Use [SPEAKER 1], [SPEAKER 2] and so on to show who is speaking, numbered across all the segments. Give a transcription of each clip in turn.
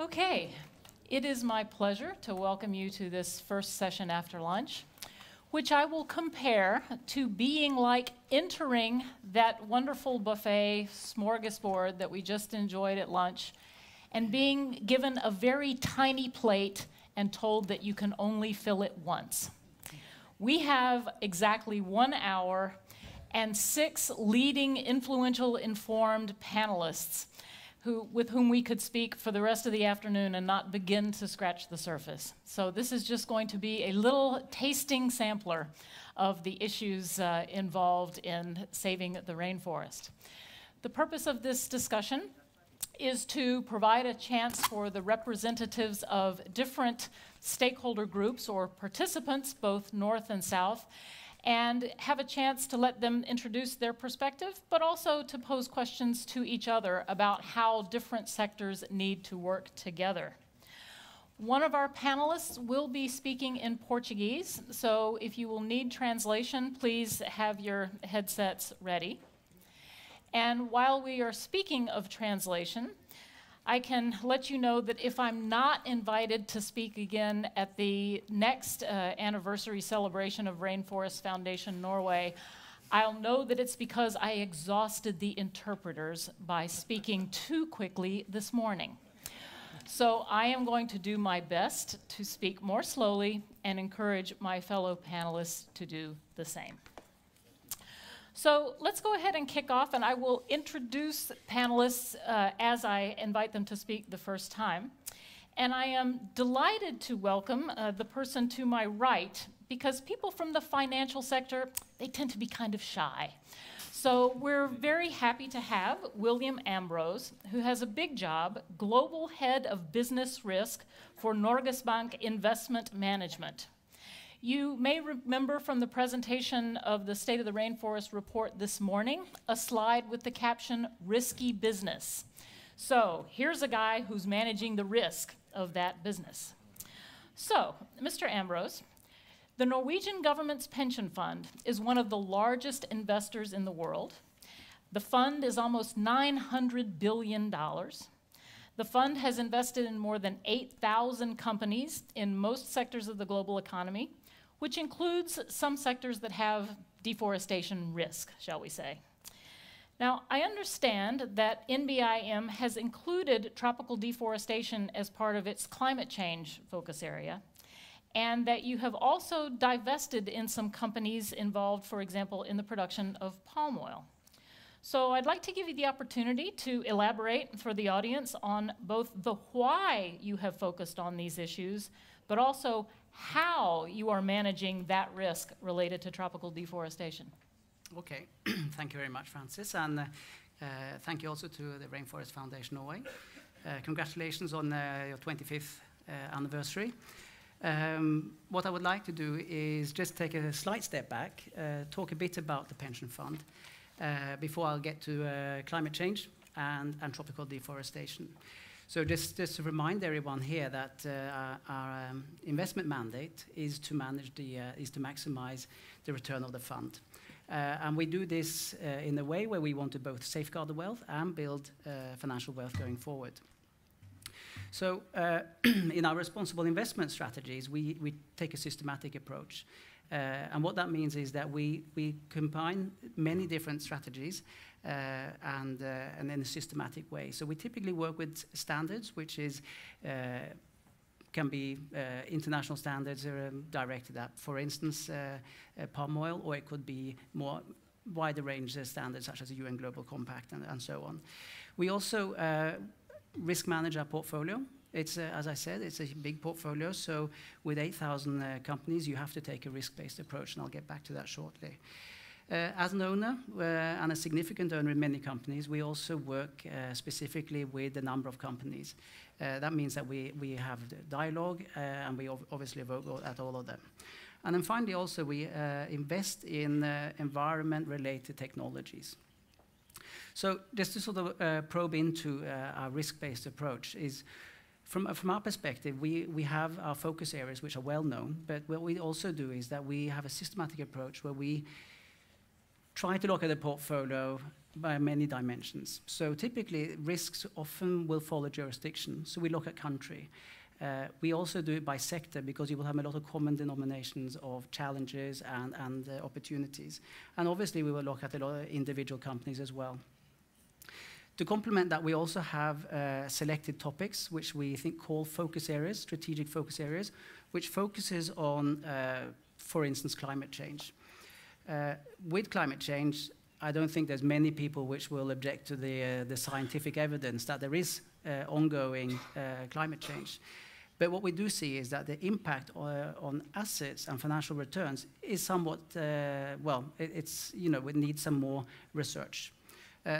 [SPEAKER 1] Okay, it is my pleasure to welcome you to this first session after lunch, which I will compare to being like entering that wonderful buffet smorgasbord that we just enjoyed at lunch and being given a very tiny plate and told that you can only fill it once. We have exactly 1 hour and 6 leading, influential, informed panelists with whom we could speak for the rest of the afternoon and not begin to scratch the surface. So this is just going to be a little tasting sampler of the issues involved in saving the rainforest. The purpose of this discussion is to provide a chance for the representatives of different stakeholder groups or participants, both North and South, and have a chance to let them introduce their perspective, but also to pose questions to each other about how different sectors need to work together. One of our panelists will be speaking in Portuguese, so if you will need translation, please have your headsets ready. And while we are speaking of translation, I can let you know that if I'm not invited to speak again at the next anniversary celebration of Rainforest Foundation Norway, I'll know that it's because I exhausted the interpreters by speaking too quickly this morning. So I am going to do my best to speak more slowly and encourage my fellow panelists to do the same. So let's go ahead and kick off, and I will introduce panelists as I invite them to speak the first time. And I am delighted to welcome the person to my right, because people from the financial sector, they tend to be kind of shy. So we're very happy to have William Ambrose, who has a big job, Global Head of Business Risk for Norges Bank Investment Management. You may remember from the presentation of the State of the Rainforest report this morning, a slide with the caption, "Risky Business." So here's a guy who's managing the risk of that business. So, Mr. Ambrose, the Norwegian government's pension fund is one of the largest investors in the world. The fund is almost $900 billion. The fund has invested in more than 8,000 companies in most sectors of the global economy, which includes some sectors that have deforestation risk, shall we say. Now, I understand that NBIM has included tropical deforestation as part of its climate change focus area, and that you have also divested in some companies involved, for example, in the production of palm oil. So I'd like to give you the opportunity to elaborate for the audience on both the why you have focused on these issues, but also how you are managing that risk related to tropical deforestation.
[SPEAKER 2] Okay, thank you very much, Francis, and thank you also to the Rainforest Foundation Norway. Congratulations on your 25th anniversary. What I would like to do is just take a slight step back, talk a bit about the pension fund, before I'll get to climate change and tropical deforestation. So just to remind everyone here that our investment mandate is to maximize the return of the fund. And we do this in a way where we want to both safeguard the wealth and build financial wealth going forward. So in our responsible investment strategies, we take a systematic approach. And what that means is that we combine many different strategies and in a systematic way. So we typically work with standards, which is can be international standards directed at, for instance, palm oil, or it could be more wider range standards such as the UN Global Compact and so on. We also risk manage our portfolio. It's, as I said, it's a big portfolio, so with 8,000 companies, you have to take a risk-based approach, and I'll get back to that shortly. As an owner and a significant owner in many companies, we also work specifically with a number of companies. That means that we have dialogue, and we obviously vote at all of them. And then finally, also, we invest in environment-related technologies. So just to sort of probe into our risk-based approach is, from our perspective, we have our focus areas which are well known, but what we also do is that we have a systematic approach where we try to look at the portfolio by many dimensions. So typically, risks often will follow jurisdiction. So we look at country. We also do it by sector because you will have a lot of common denominations of challenges and opportunities. And obviously, we will look at a lot of individual companies as well. To complement that, we also have selected topics, which we think call focus areas, strategic focus areas, which focuses on, for instance, climate change. With climate change, I don't think there's many people which will object to the scientific evidence that there is ongoing climate change. But what we do see is that the impact on assets and financial returns is somewhat, it needs some more research.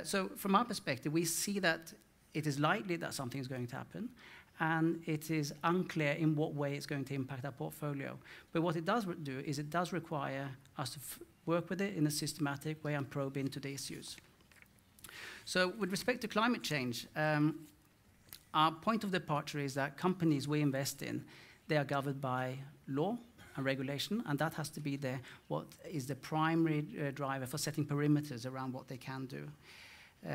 [SPEAKER 2] So from our perspective, we see that it is likely that something is going to happen, and it is unclear in what way it's going to impact our portfolio. But what it does do is it does require us to work with it in a systematic way and probe into the issues. So with respect to climate change, our point of departure is that companies we invest in, they are governed by law and regulation, and that has to be what is the primary driver for setting perimeters around what they can do.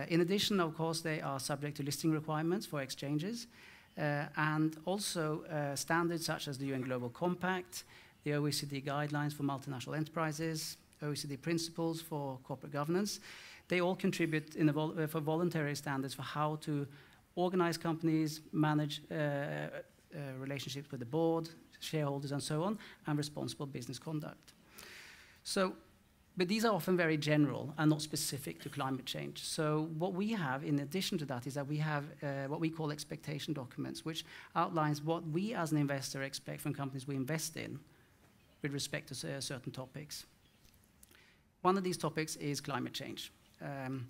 [SPEAKER 2] In addition, of course, they are subject to listing requirements for exchanges, and also standards such as the UN Global Compact, the OECD guidelines for multinational enterprises, OECD principles for corporate governance. They all contribute for voluntary standards for how to organize companies, manage relationships with the board, shareholders, and so on, and responsible business conduct. But these are often very general and not specific to climate change. So what we have in addition to that is that we have what we call expectation documents, which outlines what we as an investor expect from companies we invest in with respect to certain topics. One of these topics is climate change. And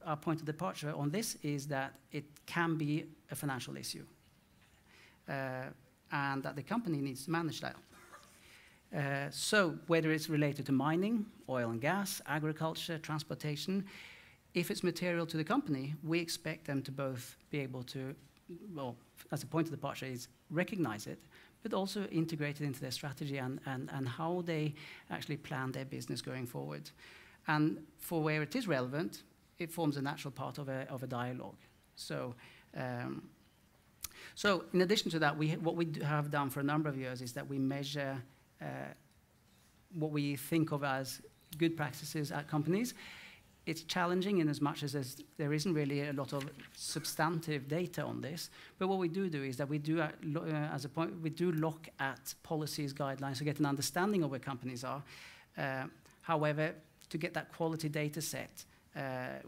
[SPEAKER 2] our point of departure on this is that it can be a financial issue, and that the company needs to manage that. So whether it's related to mining, oil and gas, agriculture, transportation, if it's material to the company, we expect them to both be able to, well, as a point of departure is recognize it, but also integrate it into their strategy and how they actually plan their business going forward. And for where it is relevant, it forms a natural part of a dialogue. So in addition to that, what we have done for a number of years is that we measure what we think of as good practices at companies. It's challenging in as much as there isn't really a lot of substantive data on this. But what we do is that we do look at policies, guidelines to get an understanding of where companies are. However, to get that quality data set,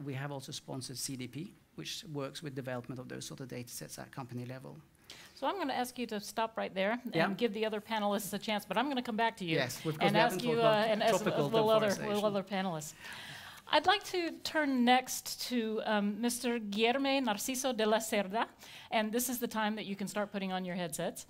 [SPEAKER 2] we have also sponsored CDP, which works with development of those sort of data sets at company level.
[SPEAKER 1] So I'm going to ask you to stop right there and give the other panelists a chance, but I'm going to come back to you
[SPEAKER 2] and
[SPEAKER 1] ask you and as well other panelists. I'd like to turn next to Mr. Guilherme Narciso de la Cerda, and this is the time that you can start putting on your headsets.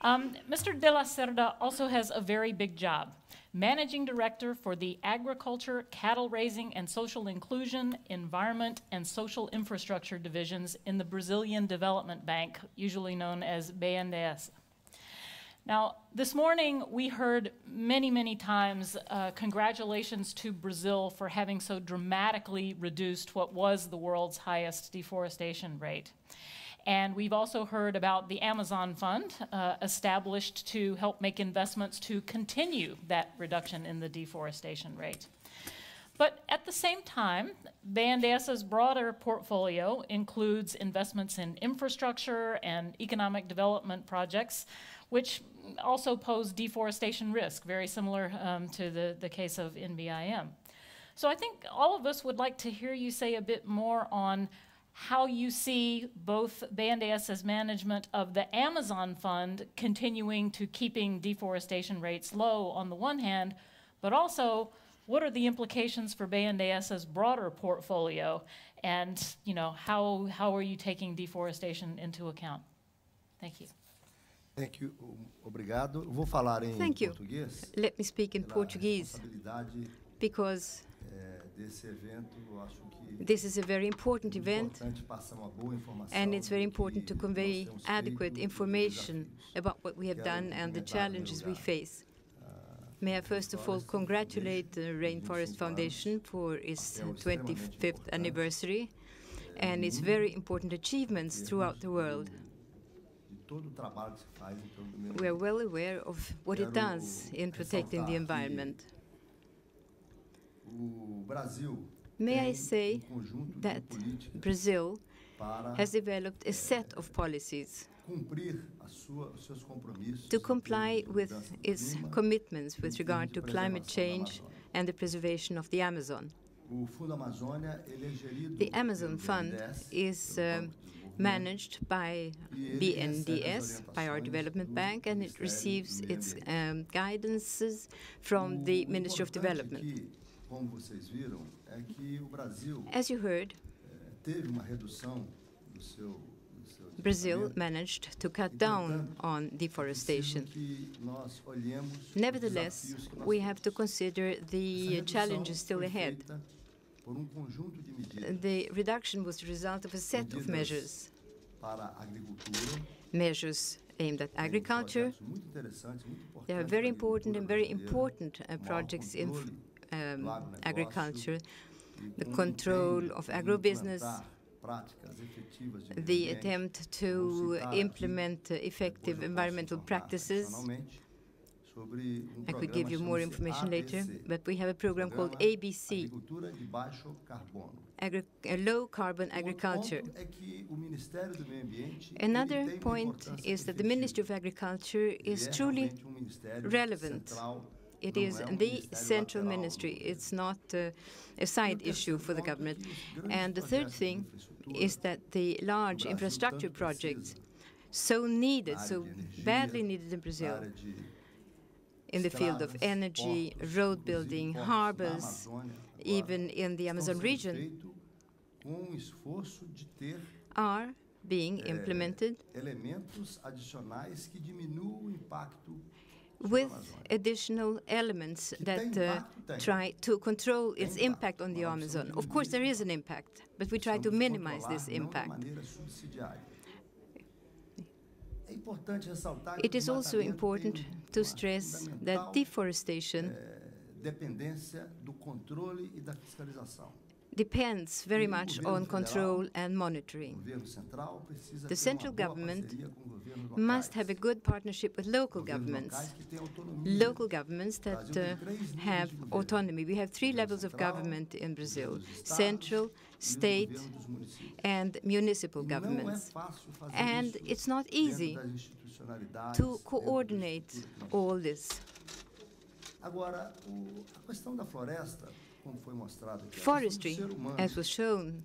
[SPEAKER 1] Mr. de la Cerda also has a very big job. Managing Director for the Agriculture, Cattle Raising and Social Inclusion, Environment and Social Infrastructure Divisions in the Brazilian Development Bank, usually known as BNDES. Now, this morning we heard many, many times congratulations to Brazil for having so dramatically reduced what was the world's highest deforestation rate. And we've also heard about the Amazon Fund, established to help make investments to continue that reduction in the deforestation rate. But at the same time, BNDES's broader portfolio includes investments in infrastructure and economic development projects, which also pose deforestation risk, very similar to the case of NBIM. So I think all of us would like to hear you say a bit more on how you see both BNDES's management of the Amazon Fund continuing to keeping deforestation rates low on the one hand, but also what are the implications for BNDES's broader portfolio, and how are you taking deforestation into account? Thank you.
[SPEAKER 3] Thank you. Obrigado. Vou falar em português.
[SPEAKER 4] Let me speak in Portuguese because this is a very important event, and it's very important to convey adequate information about what we have done and the challenges we face. May I first of all congratulate the Rainforest Foundation for its 25th anniversary and its very important achievements throughout the world. We are well aware of what it does in protecting the environment. May I say that Brazil has developed a set of policies to comply with its commitments with regard to climate change and the preservation of the Amazon. The Amazon Fund is managed by BNDES, by our development bank, and it receives its guidances from the Ministry of Development. As you heard, Brazil managed to cut down on deforestation. Nevertheless, we have to consider the challenges still ahead. The reduction was the result of a set of measures. Measures aimed at agriculture. There are very important projects in agriculture, the control of agribusiness, the attempt to implement effective environmental practices. I could give you more information later, but we have a program called ABC, low-carbon agriculture. Another point is that the Ministry of Agriculture is truly relevant. It is the central ministry. It's not a side issue for the government. And the third thing is that the large infrastructure projects, so needed, so badly needed in Brazil, in the field of energy, road building, harbors, even in the Amazon region, are being implemented with additional elements that try to control its impact on the Amazon. Of course, there is an impact, but we try to minimize this impact. It is also important to stress that deforestation depends very much on control and monitoring. The central government must have a good partnership with local governments that have autonomy. We have 3 levels of government in Brazil: central, state, and municipal governments. And it's not easy to coordinate all this. Forestry, as was shown,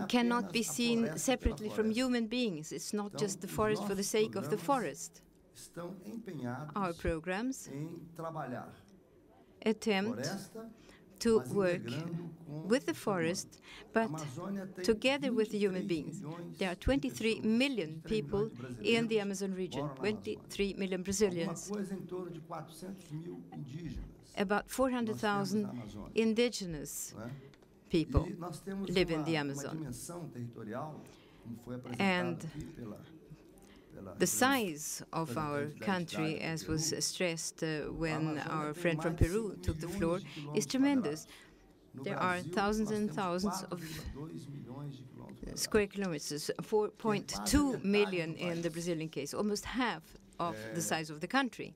[SPEAKER 4] cannot be seen separately from human beings. It's not just the forest for the sake of the forest. Our programs attempt to work with the forest, but together with the human beings. There are 23 million people in the Amazon region, 23 million Brazilians. About 400,000 indigenous people live in the Amazon. And the size of our country, as was stressed when our friend from Peru took the floor, is tremendous. There are thousands and thousands of square kilometers, 4.2 million in the Brazilian case, almost half of the size of the country.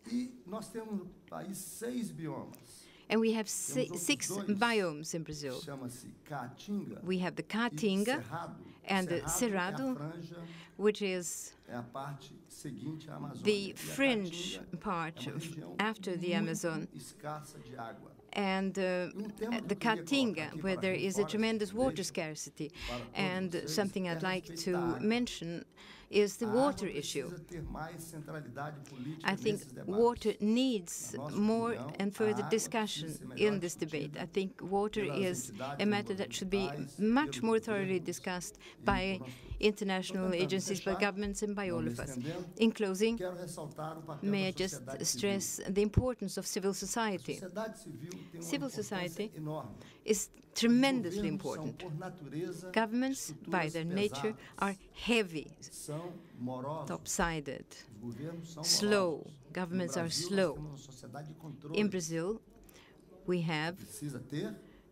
[SPEAKER 4] And we have 6 biomes in Brazil. We have the Caatinga and the Cerrado, which is the fringe part after the Amazon, and the Caatinga, where there is a tremendous water scarcity. And something I'd like to mention is the water issue. I think water needs more and further discussion in this debate. I think water is a matter that should be much more thoroughly discussed by international agencies, by governments, and by all of us. In closing, may I just stress the importance of civil society. Civil society is tremendously important. Governments, by their nature, are heavy, top-sided, slow. Governments are slow. In Brazil, we have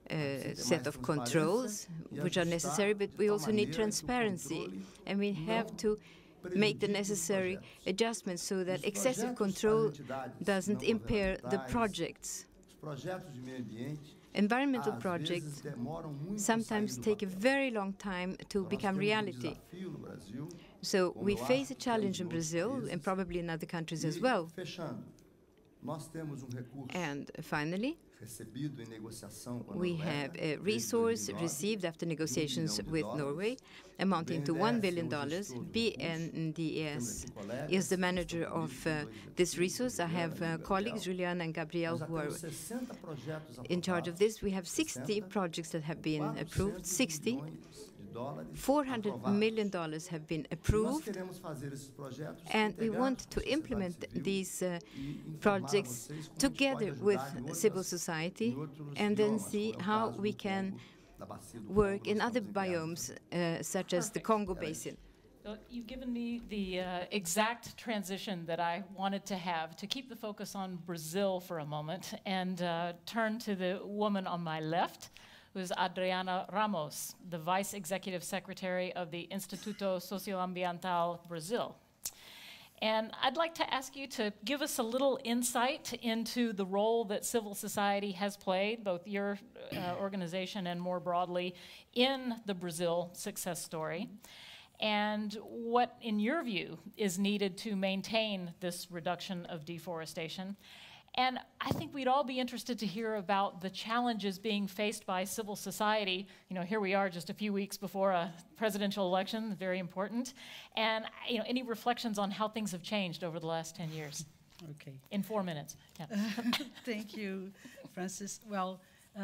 [SPEAKER 4] a set of controls which are necessary, but we also need transparency, and we have to make the necessary adjustments so that excessive control doesn't impair the projects. Environmental projects sometimes take a very long time to become reality. So we face a challenge in Brazil and probably in other countries as well. And finally, we have a resource received after negotiations with Norway amounting to $1 billion. BNDES is the manager of this resource. I have colleagues, Juliana and Gabriel, who are in charge of this. We have 60 projects that have been approved, 60. $400 million have been approved, and we want to implement these projects together with civil society and then see how we can work in other biomes, such as the Congo Basin.
[SPEAKER 1] So you've given me the exact transition that I wanted to have, to keep the focus on Brazil for a moment and turn to the woman on my left, who is Adriana Ramos, the Vice Executive Secretary of the Instituto Socioambiental Brazil. And I'd like to ask you to give us a little insight into the role that civil society has played, both your organization and more broadly, in the Brazil success story, and what, in your view, is needed to maintain this reduction of deforestation. And I think we'd all be interested to hear about the challenges being faced by civil society. You know, here we are just a few weeks before a presidential election, very important. And, you know, any reflections on how things have changed over the last 10 years?
[SPEAKER 5] Okay.
[SPEAKER 1] In 4 minutes. Yeah.
[SPEAKER 5] Thank you, Francis. Well,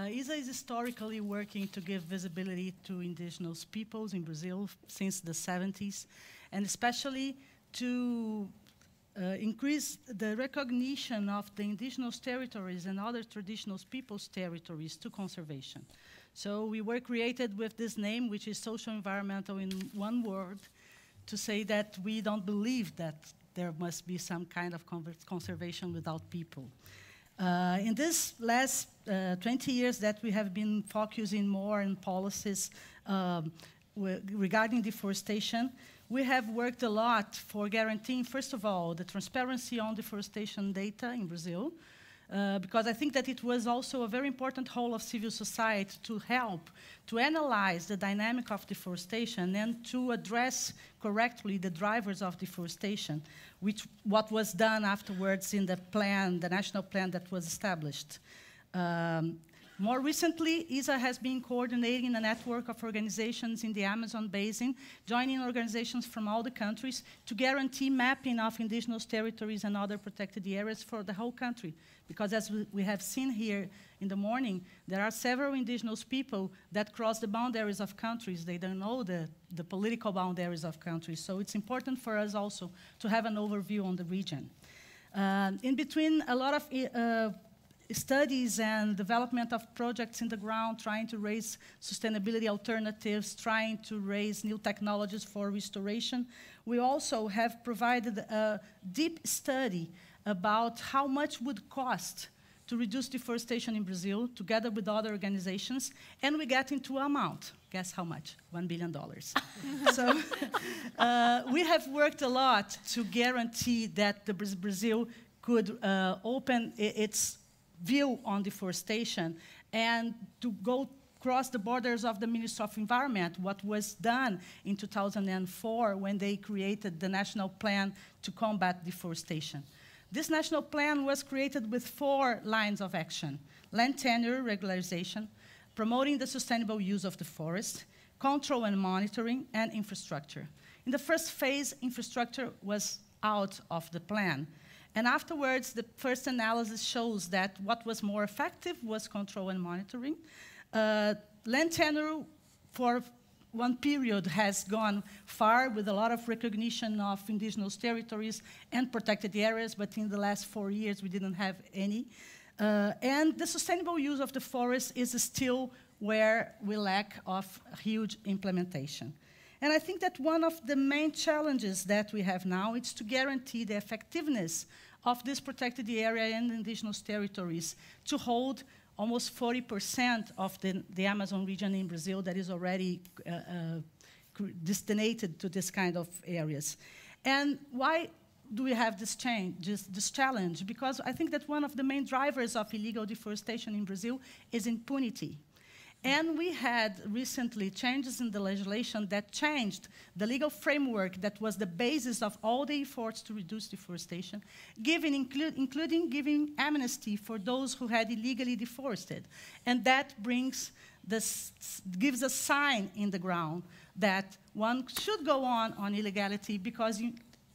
[SPEAKER 5] ISA is historically working to give visibility to indigenous peoples in Brazil since the 70s, and especially to increase the recognition of the indigenous territories and other traditional peoples' territories to conservation. So we were created with this name, which is social environmental in one word, to say that we don't believe that there must be some kind of conservation without people. In this last 20 years that we have been focusing more on policies regarding deforestation, we have worked a lot for guaranteeing, first of all, the transparency on deforestation data in Brazil, because I think that it was also a very important role of civil society to help to analyze the dynamic of deforestation and to address correctly the drivers of deforestation, what was done afterwards in the plan, the national plan that was established. More recently, ISA has been coordinating a network of organizations in the Amazon basin, joining organizations from all the countries to guarantee mapping of indigenous territories and other protected areas for the whole country. Because as we have seen here in the morning, there are several indigenous people that cross the boundaries of countries. They don't know the political boundaries of countries. So it's important for us also to have an overview on the region. In between a lot of studies and development of projects in the ground, trying to raise sustainability alternatives, trying to raise new technologies for restoration. We also have provided a deep study about how much would cost to reduce deforestation in Brazil, together with other organizations, and we get into amount. Guess how much? $1 billion. So we have worked a lot to guarantee that Brazil could open its view on deforestation and to go across the borders of the Ministry of Environment, what was done in 2004 when they created the National Plan to Combat Deforestation. This national plan was created with 4 lines of action: land tenure regularization, promoting the sustainable use of the forest, control and monitoring, and infrastructure. In the first phase, infrastructure was out of the plan. And afterwards, the first analysis shows that what was more effective was control and monitoring. Land tenure for one period has gone far with a lot of recognition of indigenous territories and protected areas, but in the last 4 years we didn't have any. And the sustainable use of the forest is still where we lack of huge implementation. And I think that one of the main challenges that we have now is to guarantee the effectiveness of this protected area and indigenous territories to hold almost 40% of the Amazon region in Brazil that is already destinated to this kind of areas. And why do we have this challenge? Because I think that one of the main drivers of illegal deforestation in Brazil is impunity. And we had recently changes in the legislation that changed the legal framework that was the basis of all the efforts to reduce deforestation, including giving amnesty for those who had illegally deforested. And that gives a sign in the ground that one should go on illegality because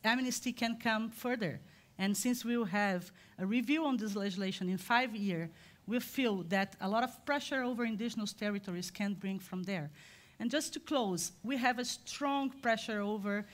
[SPEAKER 5] amnesty can come further. And since we will have a review on this legislation in 5 years, we feel that a lot of pressure over indigenous territories can bring from there. And just to close, we have a strong pressure over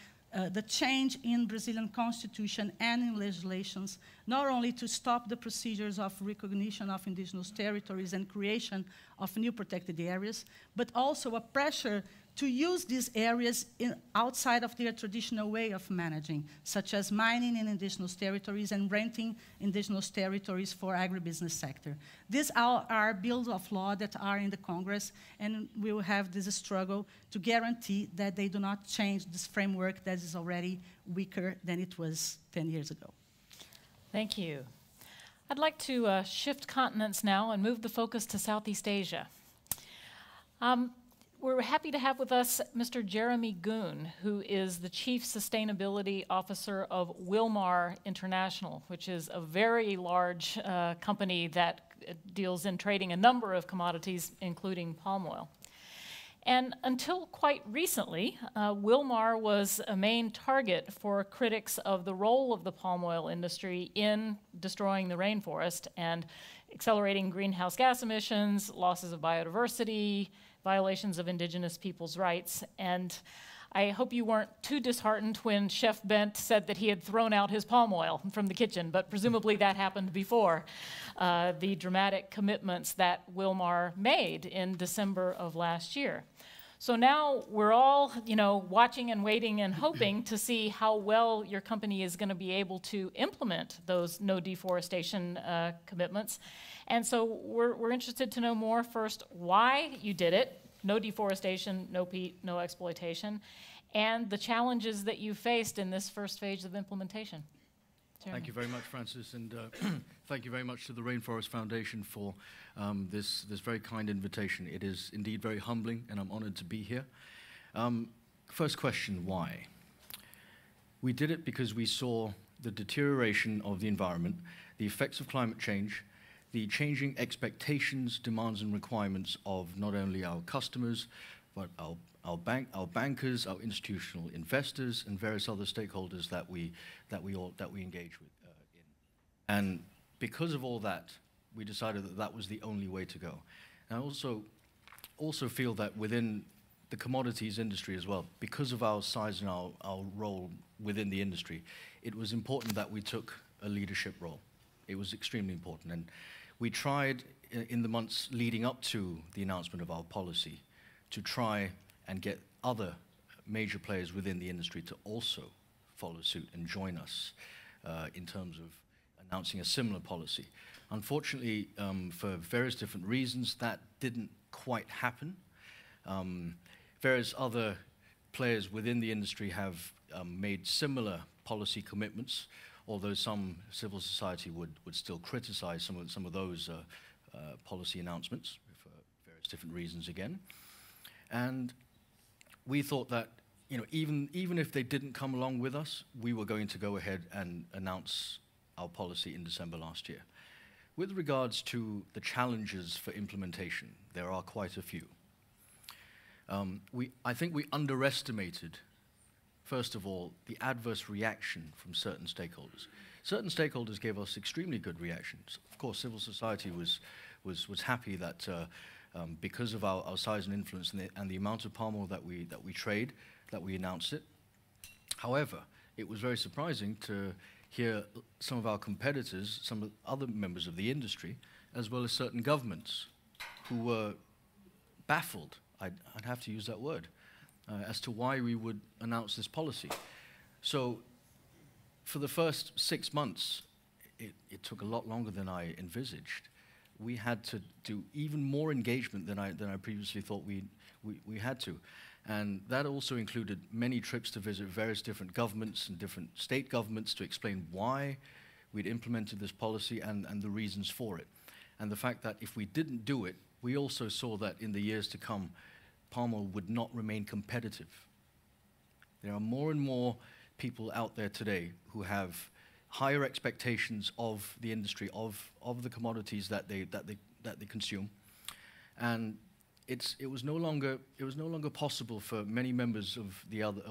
[SPEAKER 5] the change in Brazilian constitution and in legislations, not only to stop the procedures of recognition of indigenous territories and creation of new protected areas, but also a pressure to use these areas outside of their traditional way of managing, such as mining in indigenous territories and renting indigenous territories for agribusiness sector. These are bills of law that are in the Congress, and we will have this struggle to guarantee that they do not change this framework that is already weaker than it was 10 years ago.
[SPEAKER 1] Thank you. I'd like to shift continents now and move the focus to Southeast Asia. We're happy to have with us Mr. Jeremy Goon, who is the Chief Sustainability Officer of Wilmar International, which is a very large company that deals in trading a number of commodities, including palm oil. And until quite recently, Wilmar was a main target for critics of the role of the palm oil industry in destroying the rainforest and accelerating greenhouse gas emissions, losses of biodiversity, violations of indigenous people's rights. And I hope you weren't too disheartened when Chef Bent said that he had thrown out his palm oil from the kitchen, but presumably that happened before the dramatic commitments that Wilmar made in December of last year. So now we're all, watching and waiting and hoping to see how well your company is going to be able to implement those no deforestation commitments. And so we're interested to know more first why you did it, no deforestation, no peat, no exploitation, and the challenges that you faced in this first phase of implementation. Chairman.
[SPEAKER 6] Thank you very much, Francis, and thank you very much to the Rainforest Foundation for this very kind invitation. It is indeed very humbling, and I'm honored to be here. First question, why? We did it because we saw the deterioration of the environment, the effects of climate change, the changing expectations, demands, and requirements of not only our customers, but our bankers, our institutional investors, and various other stakeholders that we engage with in. And because of all that, we decided that that was the only way to go. And I also feel that within the commodities industry as well, because of our size and our role within the industry, it was important that we took a leadership role. It was extremely important. And we tried in the months leading up to the announcement of our policy to try and get other major players within the industry to also follow suit and join us in terms of announcing a similar policy. Unfortunately, for various different reasons, that didn't quite happen. Various other players within the industry have made similar policy commitments, although some civil society would still criticize some of those policy announcements for various different reasons again. And we thought that even if they didn't come along with us, we were going to go ahead and announce our policy in December last year. With regards to the challenges for implementation, there are quite a few. I think we underestimated, first of all, the adverse reaction from certain stakeholders. Certain stakeholders gave us extremely good reactions. Of course, civil society was happy that because of our size and influence and the amount of palm oil that we trade, that we announced it. However, it was very surprising to hear some of our competitors, some of other members of the industry, as well as certain governments who were baffled, I'd have to use that word, as to why we would announce this policy. So for the first 6 months, it took a lot longer than I envisaged. We had to do even more engagement than I previously thought we had to. And that also included many trips to visit various different governments and different state governments to explain why we'd implemented this policy and the reasons for it. And the fact that if we didn't do it, we also saw that in the years to come, palm oil would not remain competitive. There are more and more people out there today who have higher expectations of the industry, of the commodities that they consume, and it was no longer possible for many members of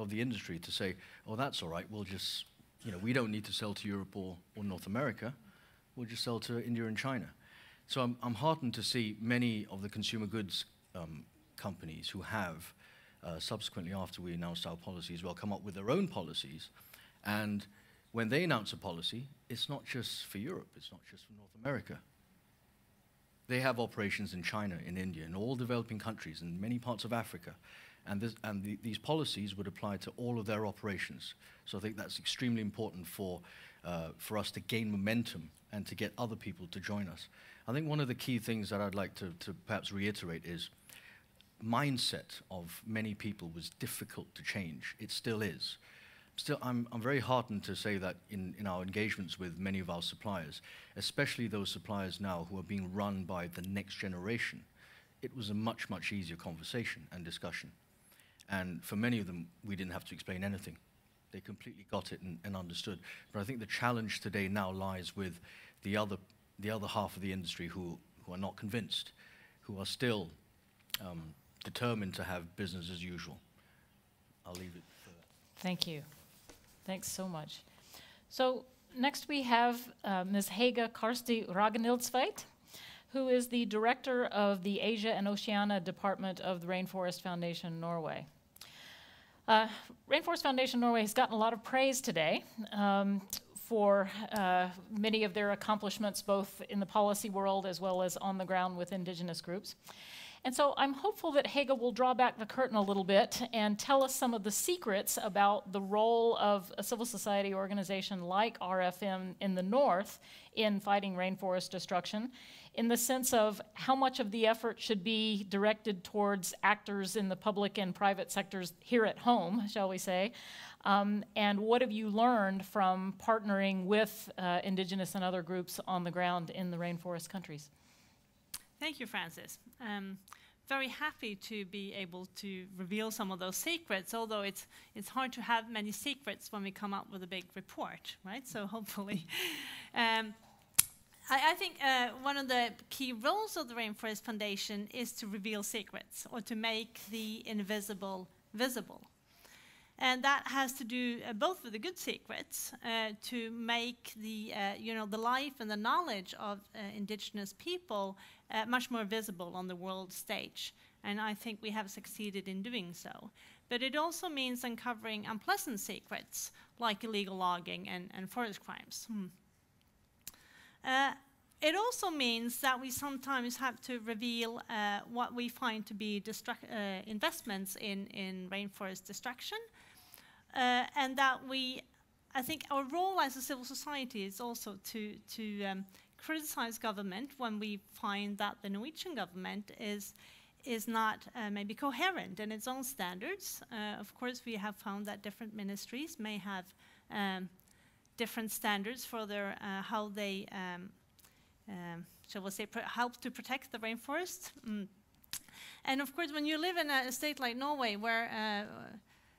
[SPEAKER 6] the industry to say, oh, that's all right, we'll just, we don't need to sell to Europe or North America, we'll just sell to India and China. So I'm heartened to see many of the consumer goods companies who have subsequently, after we announced our policy as well, come up with their own policies. And when they announce a policy, it's not just for Europe, it's not just for North America. They have operations in China, in India, in all developing countries, in many parts of Africa. And these policies would apply to all of their operations. So I think that's extremely important for us to gain momentum and to get other people to join us. I think one of the key things that I'd like to perhaps reiterate is mindset of many people was difficult to change. It still is. Still, I'm very heartened to say that in our engagements with many of our suppliers, especially those suppliers now who are being run by the next generation, it was a much, much easier conversation and discussion. And for many of them, we didn't have to explain anything. They completely got it and understood. But I think the challenge today now lies with the other half of the industry who are not convinced, who are still determined to have business as usual. I'll leave it for that.
[SPEAKER 1] Thank you. Thanks so much. So next we have Ms. Hege Karsti Ragnildsveit, who is the director of the Asia and Oceania Department of the Rainforest Foundation Norway. Rainforest Foundation Norway has gotten a lot of praise today for many of their accomplishments, both in the policy world as well as on the ground with indigenous groups. And so I'm hopeful that Hege will draw back the curtain a little bit and tell us some of the secrets about the role of a civil society organization like RFM in the North in fighting rainforest destruction, in the sense of how much of the effort should be directed towards actors in the public and private sectors here at home, shall we say, and what have you learned from partnering with indigenous and other groups on the ground in the rainforest countries?
[SPEAKER 7] Thank you, Francis. Very happy to be able to reveal some of those secrets, although it's hard to have many secrets when we come up with a big report, right? So hopefully. I think one of the key roles of the Rainforest Foundation is to reveal secrets, or to make the invisible visible. And that has to do both with the good secrets, to make the life and the knowledge of indigenous people much more visible on the world stage. And I think we have succeeded in doing so. But it also means uncovering unpleasant secrets, like illegal logging and forest crimes. It also means that we sometimes have to reveal what we find to be investments in rainforest destruction. And that I think our role as a civil society is also to criticize government when we find that the Norwegian government is not maybe coherent in its own standards. Of course, we have found that different ministries may have different standards for their how they, shall we say, help to protect the rainforest. And of course, when you live in a state like Norway, where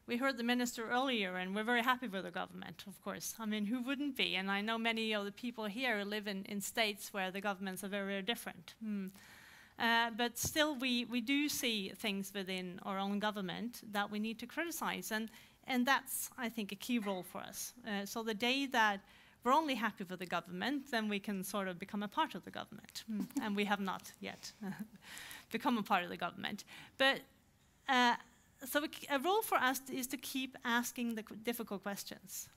[SPEAKER 7] we heard the minister earlier, and we're very happy with the government, of course. I mean, who wouldn't be? And I know many of the people here live in states where the governments are very, very different. But still, we do see things within our own government that we need to criticize. And that's, I think, a key role for us. So the day that we're only happy with the government, then we can sort of become a part of the government. And we have not yet become a part of the government. But so a role for us is to keep asking the difficult questions.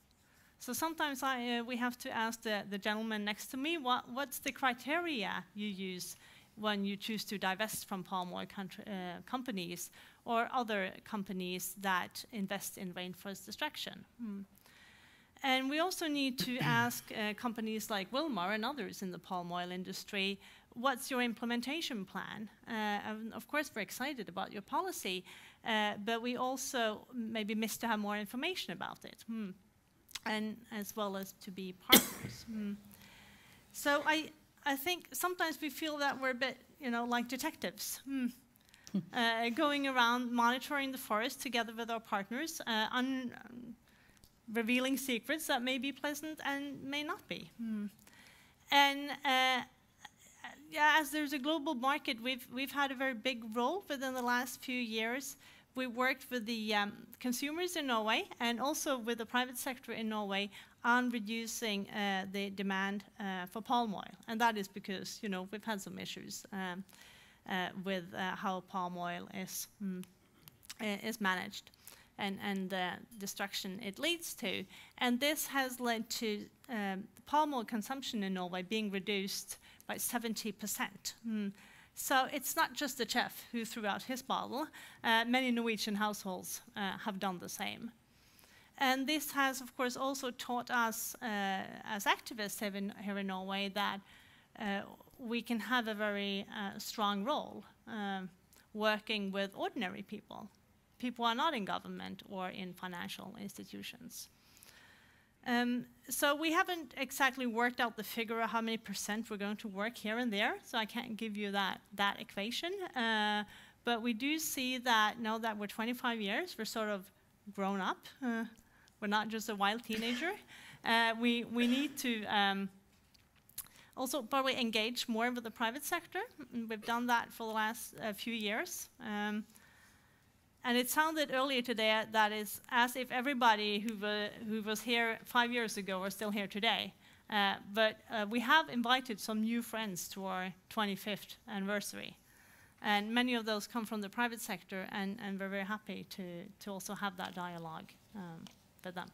[SPEAKER 7] So sometimes we have to ask the gentleman next to me, what's the criteria you use when you choose to divest from palm oil companies, or other companies that invest in rainforest destruction. And we also need to ask companies like Wilmar and others in the palm oil industry, what's your implementation plan? I'm of course very excited about your policy, but we also maybe miss to have more information about it, and as well as to be partners. So I think sometimes we feel that we're a bit, like detectives, going around monitoring the forest together with our partners, revealing secrets that may be pleasant and may not be. And yeah, as there's a global market, we've had a very big role within the last few years. We worked with the consumers in Norway and also with the private sector in Norway on reducing the demand for palm oil. And that is because, we've had some issues with how palm oil is managed and the destruction it leads to. And this has led to palm oil consumption in Norway being reduced by 70%. So it's not just the chef who threw out his bottle. Many Norwegian households have done the same. And this has, of course, also taught us as activists here in Norway that we can have a very strong role working with ordinary people who are not in government or in financial institutions. So we haven't exactly worked out the figure of how many % we're going to work here and there, so I can't give you that equation. But we do see that now that we're 25 years, we're sort of grown up. We're not just a wild teenager. We need to also probably engage more with the private sector. We've done that for the last few years. And it sounded earlier today that is as if everybody who was here 5 years ago are still here today. But we have invited some new friends to our 25th anniversary. And many of those come from the private sector, and we're very happy to also have that dialogue with them.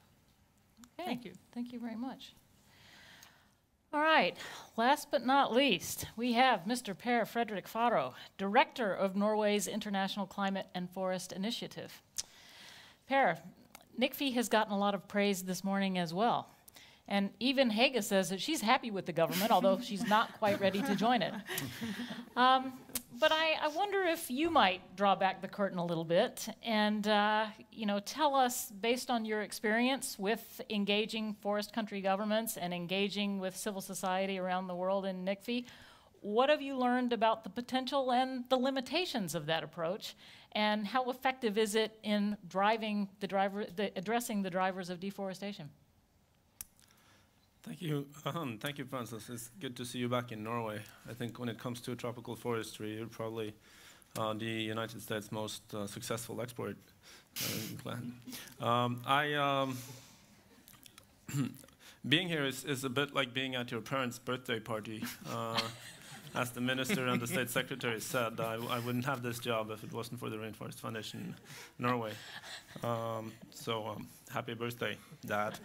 [SPEAKER 1] Okay.
[SPEAKER 7] Thank you.
[SPEAKER 1] Thank you very much. All right, last but not least, we have Mr. Per Fredrik Faro, Director of Norway's International Climate and Forest Initiative. Per, NICFI has gotten a lot of praise this morning as well. And even Hege says that she's happy with the government, although she's not quite ready to join it. But I wonder if you might draw back the curtain a little bit and tell us, based on your experience with engaging forest country governments and engaging with civil society around the world in NICFI, what have you learned about the potential and the limitations of that approach, and how effective is it in addressing the drivers of deforestation?
[SPEAKER 8] Thank you. Thank you, Francis. It's good to see you back in Norway. I think when it comes to tropical forestry, you're probably the United States' most successful export. Being here is a bit like being at your parents' birthday party. As the minister and the state secretary said, I wouldn't have this job if it wasn't for the Rainforest Foundation in Norway. So happy birthday, Dad.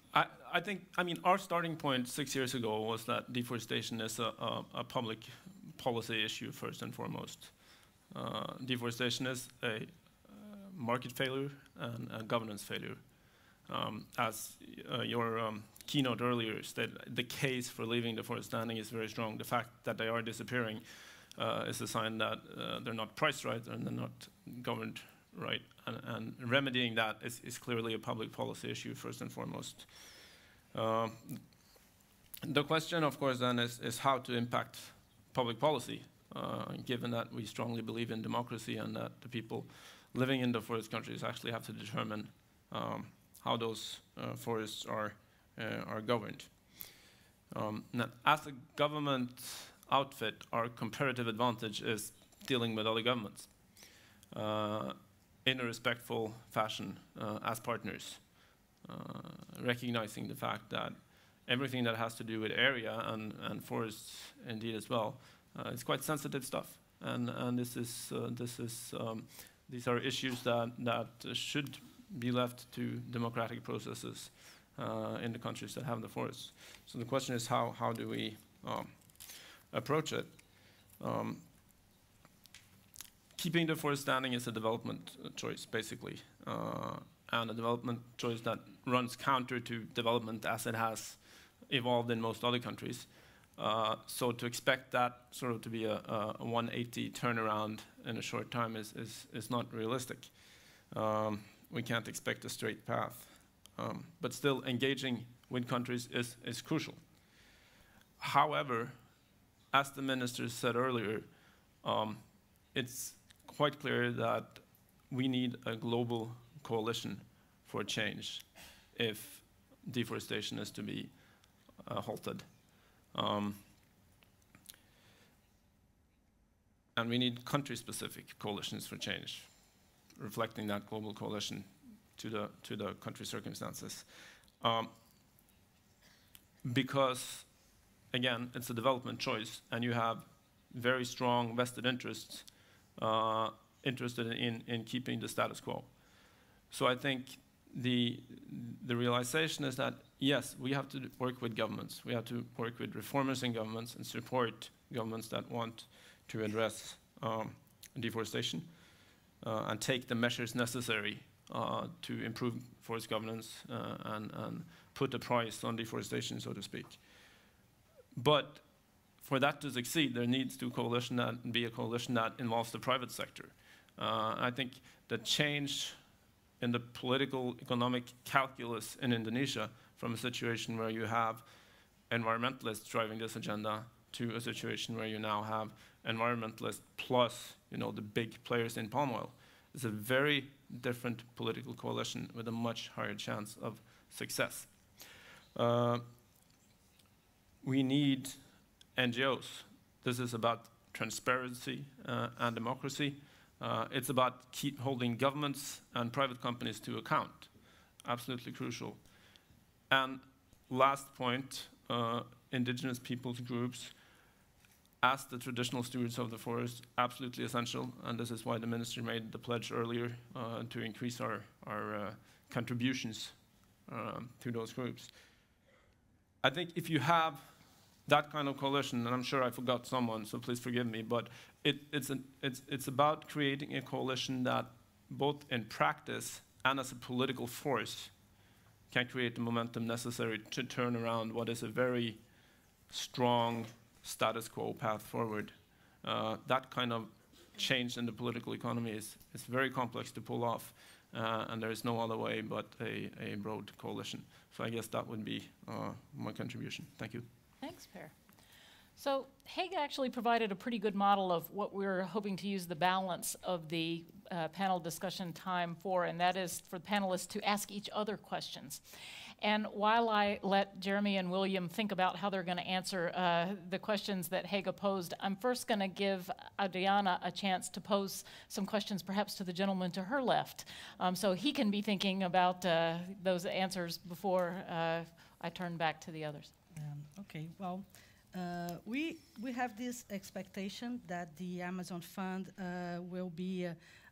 [SPEAKER 8] I mean, our starting point 6 years ago was that deforestation is a public policy issue first and foremost. Deforestation is a market failure and a governance failure. As your keynote earlier stated, the case for leaving the forest standing is very strong. The fact that they are disappearing is a sign that they're not priced right and they're not governed right. And remedying that is clearly a public policy issue first and foremost. The question, of course, then is how to impact public policy, given that we strongly believe in democracy and that the people living in the forest countries actually have to determine how those forests are governed. Now, as a government outfit, our comparative advantage is dealing with other governments in a respectful fashion as partners, recognizing the fact that everything that has to do with area and forests indeed as well is quite sensitive stuff, and these are issues that should be left to democratic processes in the countries that have the forests. So the question is how do we approach it. Keeping the forest standing is a development choice, basically, and a development choice that runs counter to development as it has evolved in most other countries. So to expect that sort of to be a 180 turnaround in a short time is not realistic. We can't expect a straight path. But still, engaging with countries is crucial. However, as the minister said earlier, it's quite clear that we need a global coalition for change if deforestation is to be halted. And we need country-specific coalitions for change, reflecting that global coalition to the country circumstances. Because, again, it's a development choice, and you have very strong vested interests interested in keeping the status quo. So I think the realization is that, yes, we have to work with governments. We have to work with reformers in governments and support governments that want to address deforestation and take the measures necessary to improve forest governance and put a price on deforestation, so to speak. But for that to succeed, there needs to be a coalition that involves the private sector. I think the change in the political economic calculus in Indonesia from a situation where you have environmentalists driving this agenda to a situation where you now have environmentalists plus, the big players in palm oil is a very different political coalition with a much higher chance of success. We need NGOs. This is about transparency and democracy. It's about holding governments and private companies to account. Absolutely crucial. And last point, indigenous peoples groups, as the traditional stewards of the forest, absolutely essential. And this is why the minister made the pledge earlier to increase our contributions to those groups. I think if you have that kind of coalition, and I'm sure I forgot someone, so please forgive me, but it's about creating a coalition that both in practice and as a political force can create the momentum necessary to turn around what is a very strong status quo path forward. That kind of change in the political economy is very complex to pull off, and there is no other way but a broad coalition. So I guess that would be my contribution. Thank you.
[SPEAKER 1] Thanks, Per. So Hague actually provided a pretty good model of what we're hoping to use the balance of the panel discussion time for, and that is for the panelists to ask each other questions. And while I let Jeremy and William think about how they're going to answer the questions that Hague posed, I'm first going to give Adriana a chance to pose some questions perhaps to the gentleman to her left, so he can be thinking about those answers before I turn back to the others.
[SPEAKER 5] Okay, well, we have this expectation that the Amazon Fund will be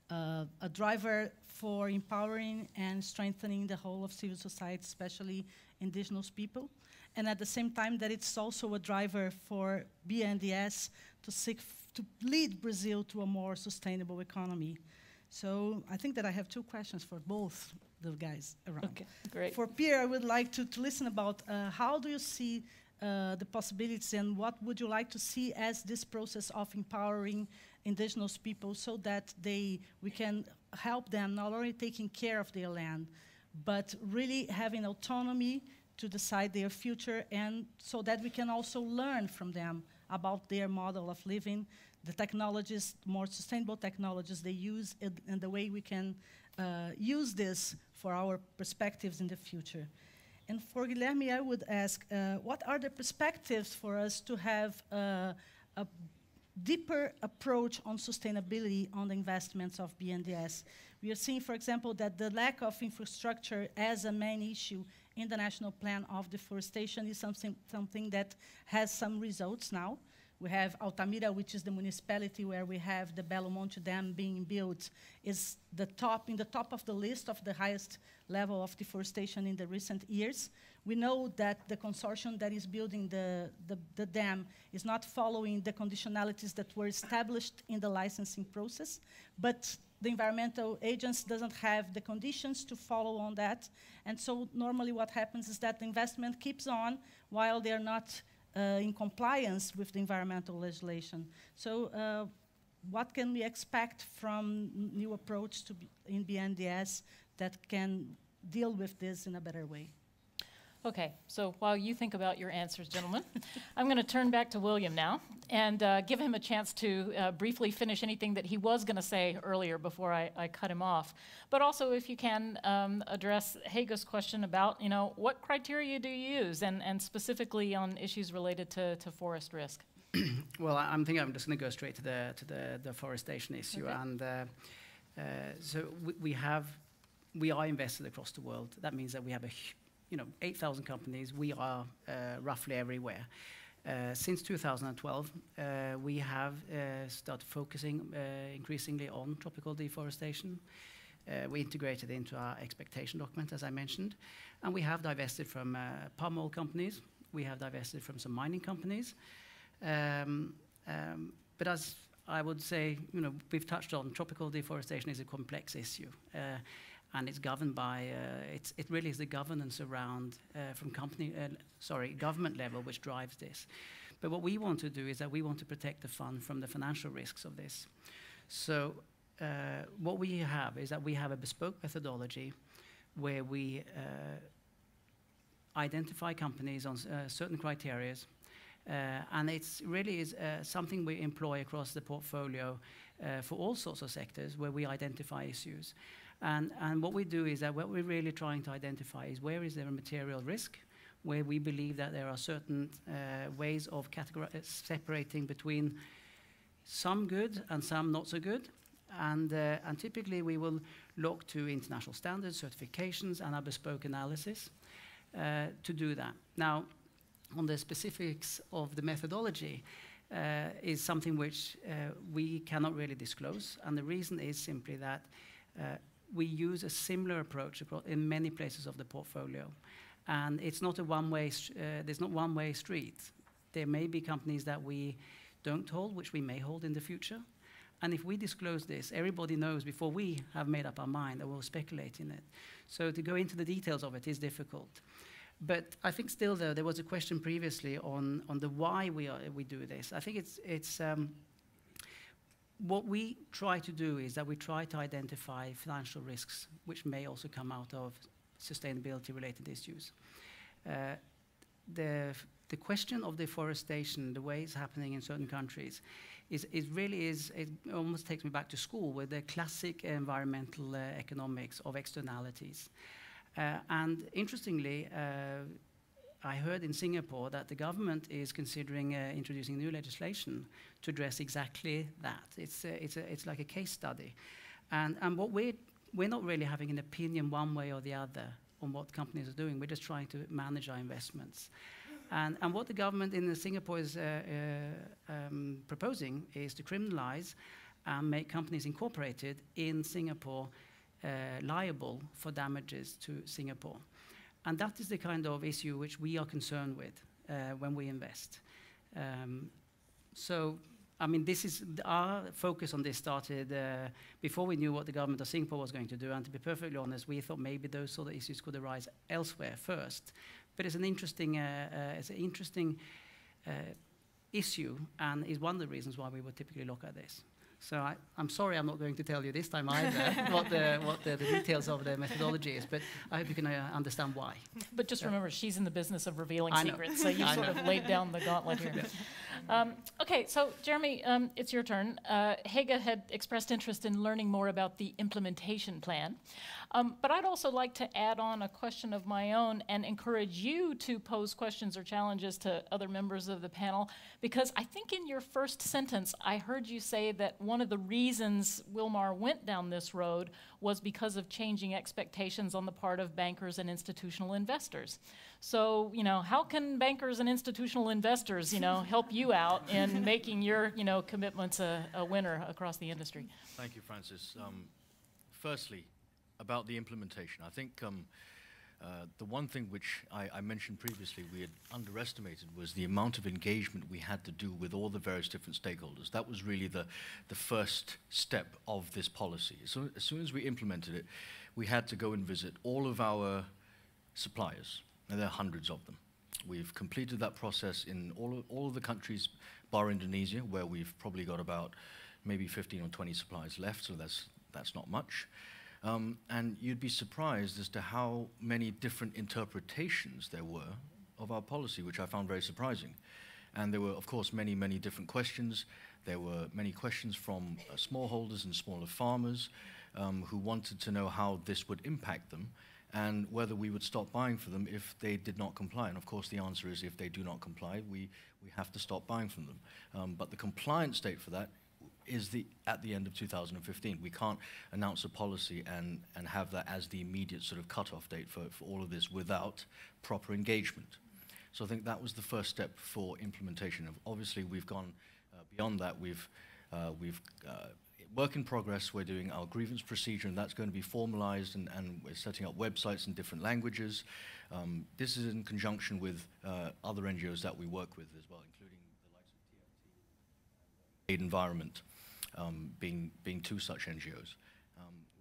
[SPEAKER 5] a driver for empowering and strengthening the whole of civil society, especially indigenous people, and at the same time that it's also a driver for BNDES to lead Brazil to a more sustainable economy. So I think that I have two questions for both the guys around.
[SPEAKER 1] Okay, great.
[SPEAKER 5] For Pierre, I would like to listen about how do you see the possibilities and what would you like to see as this process of empowering indigenous people so that we can help them not only taking care of their land, but really having autonomy to decide their future, and so that we can also learn from them about their model of living, the technologies, more sustainable technologies they use, and the way we can use this for our perspectives in the future. And for Guilherme, I would ask, what are the perspectives for us to have a deeper approach on sustainability on the investments of BNDES? We are seeing, for example, that the lack of infrastructure as a main issue in the National Plan of Deforestation is something that has some results now. We have Altamira, which is the municipality where we have the Belo Monte Dam being built, is in the top of the list of the highest level of deforestation in the recent years. We know that the consortium that is building the dam is not following the conditionalities that were established in the licensing process, but the environmental agents doesn't have the conditions to follow on that. And so normally what happens is that the investment keeps on while they're not in compliance with the environmental legislation. So what can we expect from new approach in BNDES that can deal with this in a better way?
[SPEAKER 1] Okay, so while you think about your answers, gentlemen, I'm going to turn back to William now and give him a chance to briefly finish anything that he was going to say earlier before I cut him off. But also, if you can, address Helge's question about, what criteria do you use, and specifically on issues related to forest risk?
[SPEAKER 2] Well, I'm just going to go straight to the deforestation issue. Okay. And so we are invested across the world. That means that we have 8,000 companies. We are roughly everywhere. Since 2012, we have started focusing increasingly on tropical deforestation. We integrated into our expectation document, as I mentioned, and we have divested from palm oil companies. We have divested from some mining companies. But as I would say, we've touched on, tropical deforestation is a complex issue. And it's governed by, it really is the governance around from government level which drives this. But what we want to do is that we want to protect the fund from the financial risks of this. So what we have is that we have a bespoke methodology where we identify companies on certain criteria, and it's really is something we employ across the portfolio for all sorts of sectors where we identify issues. And what we do is that what we're really trying to identify is where is there a material risk, where we believe that there are certain ways of separating between some good and some not so good. And typically we will look to international standards, certifications, and our bespoke analysis to do that. Now, on the specifics of the methodology is something which we cannot really disclose. And the reason is simply that we use a similar approach in many places of the portfolio. And it's not a one-way, there's not one-way street. There may be companies that we don't hold, which we may hold in the future. And if we disclose this, everybody knows before we have made up our mind that we'll speculate in it. So to go into the details of it is difficult. But I think still, though, there was a question previously on the why we do this. I think it's what we try to do is that we try to identify financial risks which may also come out of sustainability-related issues. The question of deforestation, the way it's happening in certain countries, it almost takes me back to school with the classic environmental economics of externalities. And interestingly, I heard in Singapore that the government is considering introducing new legislation to address exactly that. It's like a case study. And what we're not really having an opinion one way or the other on what companies are doing. We're just trying to manage our investments. And what the government in Singapore is proposing is to criminalize and make companies incorporated in Singapore liable for damages to Singapore. And that is the kind of issue which we are concerned with when we invest. So, I mean, this is our focus on this started before we knew what the government of Singapore was going to do. And to be perfectly honest, we thought maybe those sort of issues could arise elsewhere first. But it's an interesting, issue, and is one of the reasons why we would typically look at this. So I'm sorry I'm not going to tell you this time either what the details of the methodology is, but I hope you can understand why.
[SPEAKER 1] But just remember, she's in the business of revealing secrets, so you sort of laid down the gauntlet here. Okay, so Jeremy, it's your turn. Helge had expressed interest in learning more about the implementation plan. But I'd also like to add on a question of my own and encourage you to pose questions or challenges to other members of the panel, because I think in your first sentence, I heard you say that one one of the reasons Wilmar went down this road was because of changing expectations on the part of bankers and institutional investors. So, how can bankers and institutional investors, help you out in making your, commitments a winner across the industry?
[SPEAKER 6] Thank you, Francis. Firstly, about the implementation, I think the one thing which I mentioned previously we had underestimated was the amount of engagement we had to do with all the various different stakeholders. That was really the first step of this policy. So as soon as we implemented it, we had to go and visit all of our suppliers, and there are hundreds of them. We've completed that process in all of the countries, bar Indonesia, where we've probably got about maybe 15 or 20 suppliers left, so that's not much. And you'd be surprised as to how many different interpretations there were of our policy, which I found very surprising. And there were, of course, many, many different questions. There were many questions from smallholders and smaller farmers who wanted to know how this would impact them and whether we would stop buying for them if they did not comply. And of course, the answer is if they do not comply, we have to stop buying from them. But the compliance date for that is at the end of 2015. We can't announce a policy and have that as the immediate sort of cutoff date for all of this without proper engagement. So I think that was the first step for implementation. Obviously, we've gone beyond that. We've work in progress. We're doing our grievance procedure, and that's going to be formalized, and we're setting up websites in different languages. This is in conjunction with other NGOs that we work with as well, including the likes of TFT, Aid Environment, being two such NGOs.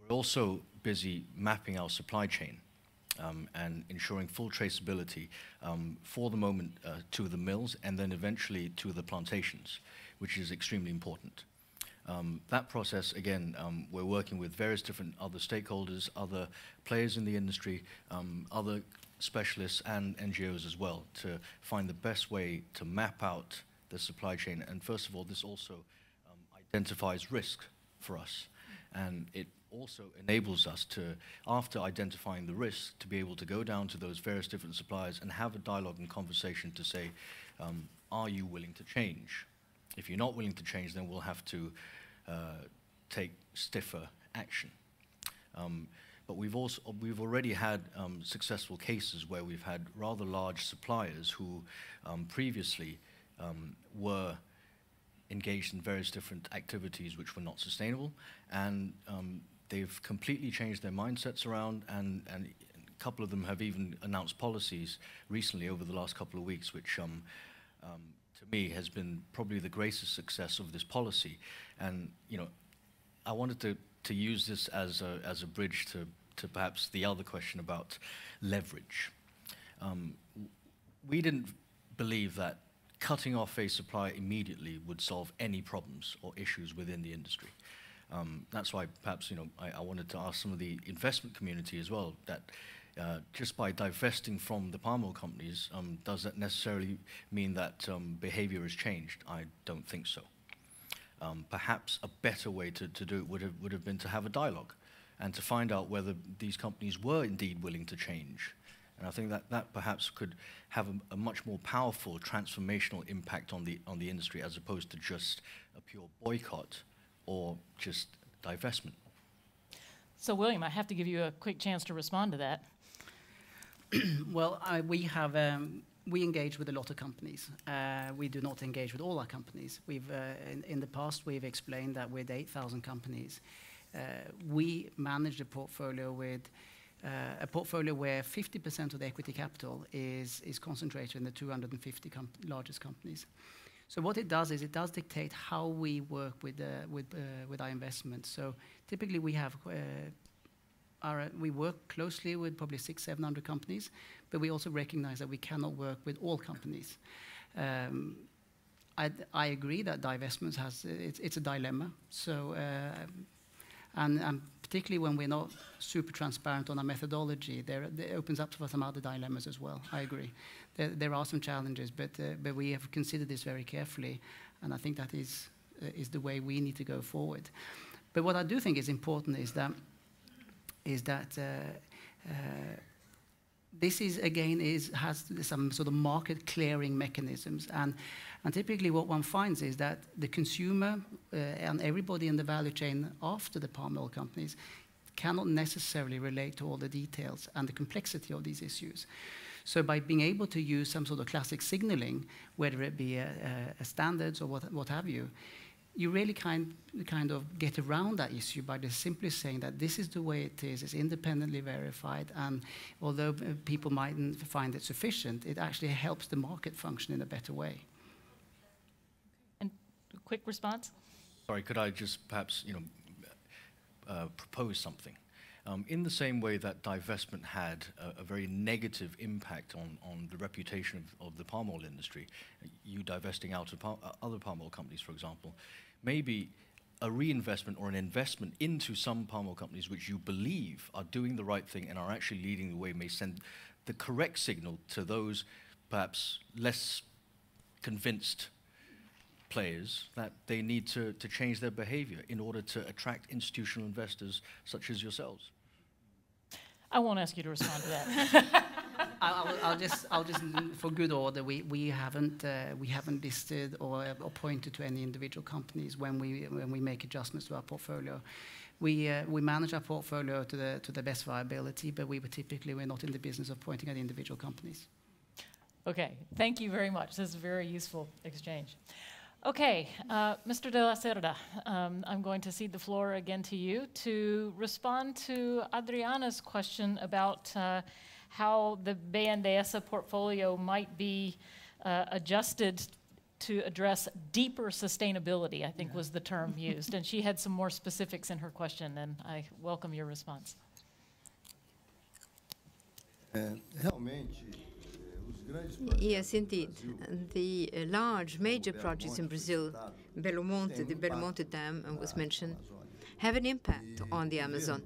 [SPEAKER 6] We're also busy mapping our supply chain and ensuring full traceability for the moment to the mills and then eventually to the plantations, which is extremely important. That process, again, we're working with various different other stakeholders, other players in the industry, other specialists and NGOs as well to find the best way to map out the supply chain. And first of all, this also identifies risk for us. And it also enables us to, after identifying the risk, to be able to go down to those various different suppliers and have a dialogue and conversation to say, are you willing to change? If you're not willing to change, then we'll have to take stiffer action. But we've already had successful cases where we've had rather large suppliers who previously were engaged in various different activities which were not sustainable, and they've completely changed their mindsets around, and a couple of them have even announced policies recently over the last couple of weeks, which to me has been probably the greatest success of this policy. And I wanted to use this as a bridge to perhaps the other question about leverage. We didn't believe that cutting off a supply immediately would solve any problems or issues within the industry. That's why perhaps I wanted to ask some of the investment community as well that just by divesting from the palm oil companies, does that necessarily mean that behavior has changed? I don't think so. Perhaps a better way to do it would have been to have a dialogue and to find out whether these companies were indeed willing to change. And I think that perhaps could have a much more powerful transformational impact on the industry as opposed to just a pure boycott or just divestment.
[SPEAKER 1] So William, I have to give you a quick chance to respond to that.
[SPEAKER 2] Well, we engage with a lot of companies. We do not engage with all our companies. We've in the past we've explained that with 8,000 companies, we manage a portfolio with where 50% of the equity capital is concentrated in the 250 largest companies. So what it does is it does dictate how we work with our investments. So typically we have we work closely with probably 600-700 companies, but we also recognize that we cannot work with all companies. I agree that divestments it's a dilemma. So and particularly when we're not super transparent on our methodology, it opens up for some other dilemmas as well. I agree. There are some challenges, but we have considered this very carefully, and I think that is the way we need to go forward. But what I do think is important is that this is again has some sort of market clearing mechanisms, and typically what one finds is that the consumer and everybody in the value chain after the palm oil companies cannot necessarily relate to all the details and the complexity of these issues. So by being able to use some sort of classic signaling, whether it be a standards or what have you, you really kind of get around that issue by just simply saying that this is the way it is, it's independently verified, and although people mightn't find it sufficient, it actually helps the market function in a better way.
[SPEAKER 1] And a quick response?
[SPEAKER 6] Sorry, could I just perhaps, propose something? In the same way that divestment had a very negative impact on the reputation of the palm oil industry, you divesting out of other palm oil companies, for example, maybe a reinvestment or an investment into some palm oil companies which you believe are doing the right thing and are actually leading the way may send the correct signal to those perhaps less convinced players that they need to change their behavior in order to attract institutional investors such as yourselves.
[SPEAKER 1] I won't ask you to respond to that.
[SPEAKER 2] I'll just, for good order, we haven't listed or pointed to any individual companies when we make adjustments to our portfolio. We manage our portfolio to the best viability, but we're not in the business of pointing at individual companies.
[SPEAKER 1] Okay, thank you very much. This is a very useful exchange. Okay, Mr. de la Cerda, I'm going to cede the floor again to you to respond to Adriana's question about how the BNDES portfolio might be adjusted to address deeper sustainability, I think was the term used. And she had some more specifics in her question, and I welcome your response.
[SPEAKER 4] Yes, indeed. The large major projects in Brazil, the Belo Monte Dam was mentioned, have an impact on the Amazon.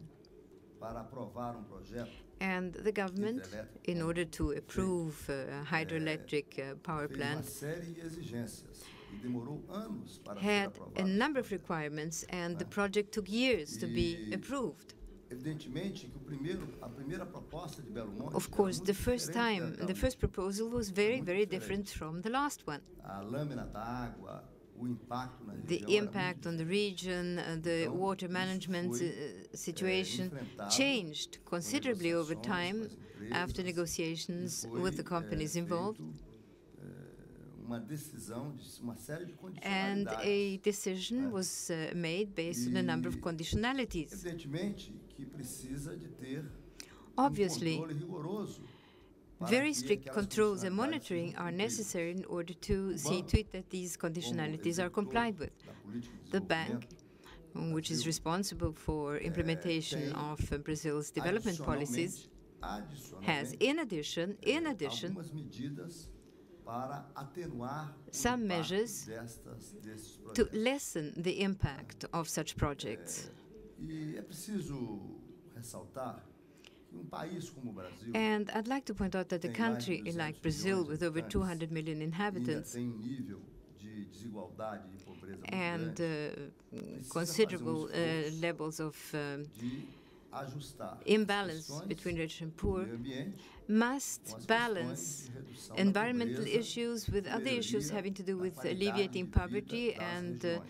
[SPEAKER 4] And the government, in order to approve a hydroelectric power plant, had a number of requirements, and the project took years to be approved. Of course, the first proposal was very, very different from the last one. The impact on the region, the water management situation changed considerably over time after negotiations with the companies involved. And a decision was made based on a number of conditionalities. Obviously, very strict controls and monitoring are necessary in order to see to it that these conditionalities are complied with. The bank, which is responsible for implementation of Brazil's development policies, has, in addition, some measures to lessen the impact of such projects. And I'd like to point out that a country like Brazil, with over 200 million inhabitants and considerable levels of imbalance between rich and poor, must balance environmental issues with other issues having to do with alleviating poverty and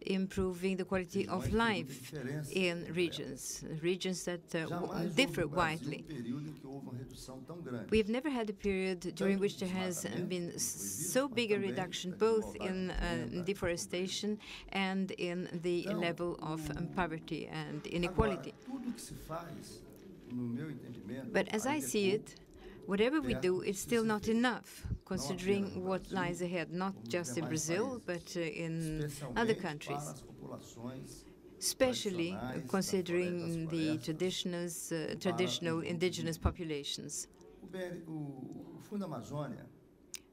[SPEAKER 4] improving the quality of life in regions that differ widely. We have never had a period during which there has been so big a reduction both in deforestation and in the level of poverty and inequality. But as I see it, whatever we do, it's still not enough, considering what lies ahead, not just in Brazil, but in other countries, especially considering the traditional indigenous populations.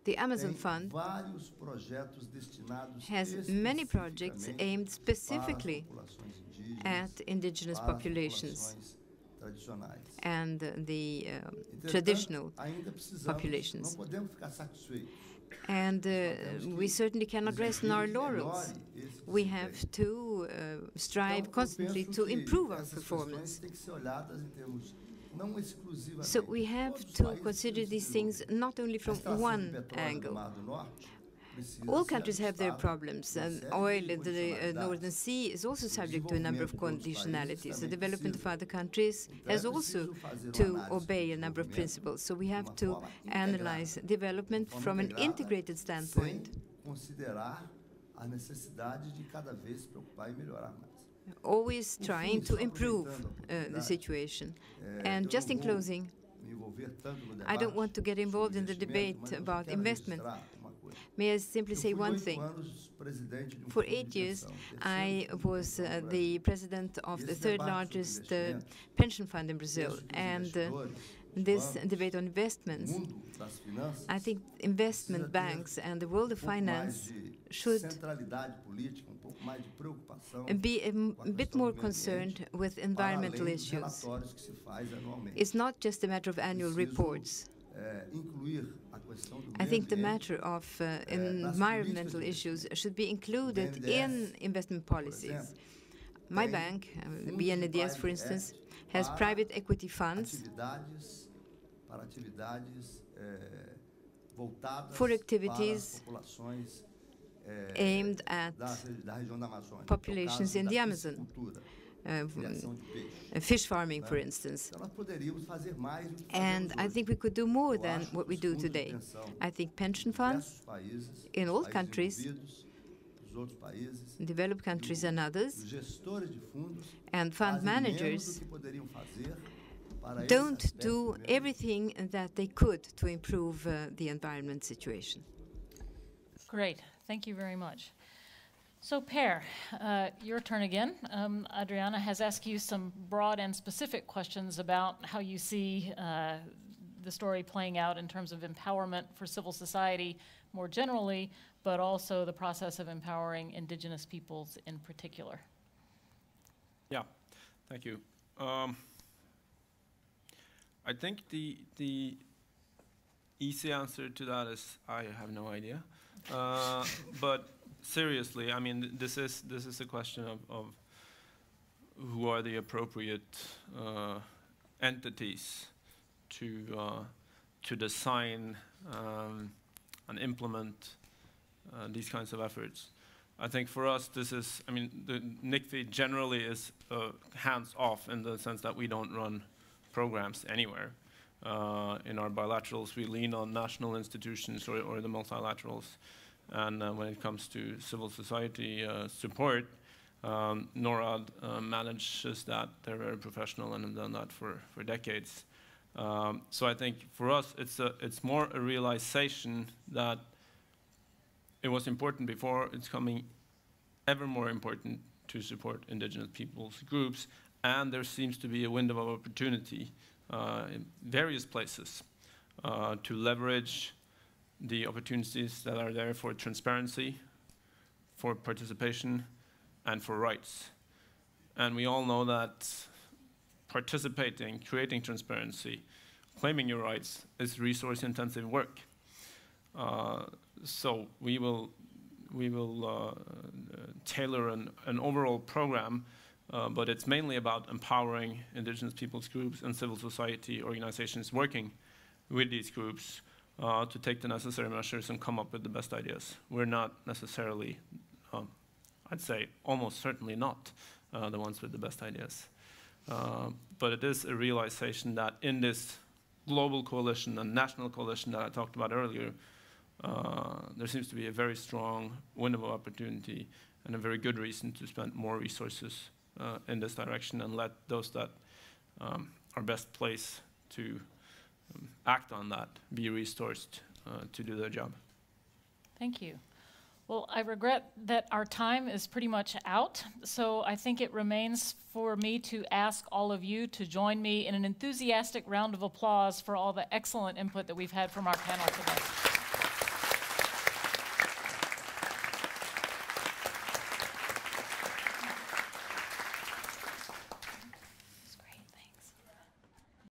[SPEAKER 4] The Amazon Fund has many projects aimed specifically at indigenous populations and the traditional populations. And we certainly cannot rest on our laurels. We have to strive constantly to improve our performance. So we have to consider these things not only from one angle. All countries have their problems, and oil in the Northern Sea is also subject to a number of conditionalities. The development of other countries has also to obey a number of principles. So we have to analyze development from an integrated standpoint. Always trying to improve the situation. And just in closing, I don't want to get involved in the debate about investment. May I simply say one thing? For 8 years, I was the president of the third largest pension fund in Brazil. And this debate on investments, I think investment banks and the world of finance should be a bit more concerned with environmental issues. It's not just a matter of annual reports. I think the matter of environmental issues should be included in investment policies. My bank, BNDES, for instance, has private equity funds for activities aimed at populations in the Amazon. Fish farming, for instance. And I think we could do more than what we do today. I think pension funds in all countries, developed countries and others, and fund managers don't do everything that they could to improve the environment situation.
[SPEAKER 1] Great. Thank you very much. So, Per, your turn again. Adriana has asked you some broad and specific questions about how you see the story playing out in terms of empowerment for civil society more generally, but also the process of empowering indigenous peoples in particular.
[SPEAKER 8] Yeah, thank you. I think the easy answer to that is I have no idea. But seriously, I mean, this is a question of who are the appropriate entities to design and implement these kinds of efforts. I think for us, this is, I mean, the NICFI generally is hands-off in the sense that we don't run programs anywhere. In our bilaterals, we lean on national institutions or the multilaterals. And when it comes to civil society support, NORAD manages that. They're very professional and have done that for decades. So I think for us, it's more a realization that it was important before. It's coming ever more important to support indigenous peoples groups. And there seems to be a window of opportunity in various places to leverage the opportunities that are there for transparency, for participation, and for rights. And we all know that participating, creating transparency, claiming your rights is resource-intensive work. So we will tailor an overall program, but it's mainly about empowering indigenous peoples groups and civil society organizations working with these groups to take the necessary measures and come up with the best ideas. We're not necessarily, I'd say almost certainly not, the ones with the best ideas. But it is a realization that in this global coalition and national coalition that I talked about earlier, there seems to be a very strong window of opportunity and a very good reason to spend more resources in this direction and let those that are best placed to act on that be resourced to do their job.
[SPEAKER 1] Thank you. Well, I regret that our time is pretty much out, so I think it remains for me to ask all of you to join me in an enthusiastic round of applause for all the excellent input that we've had from our panel today.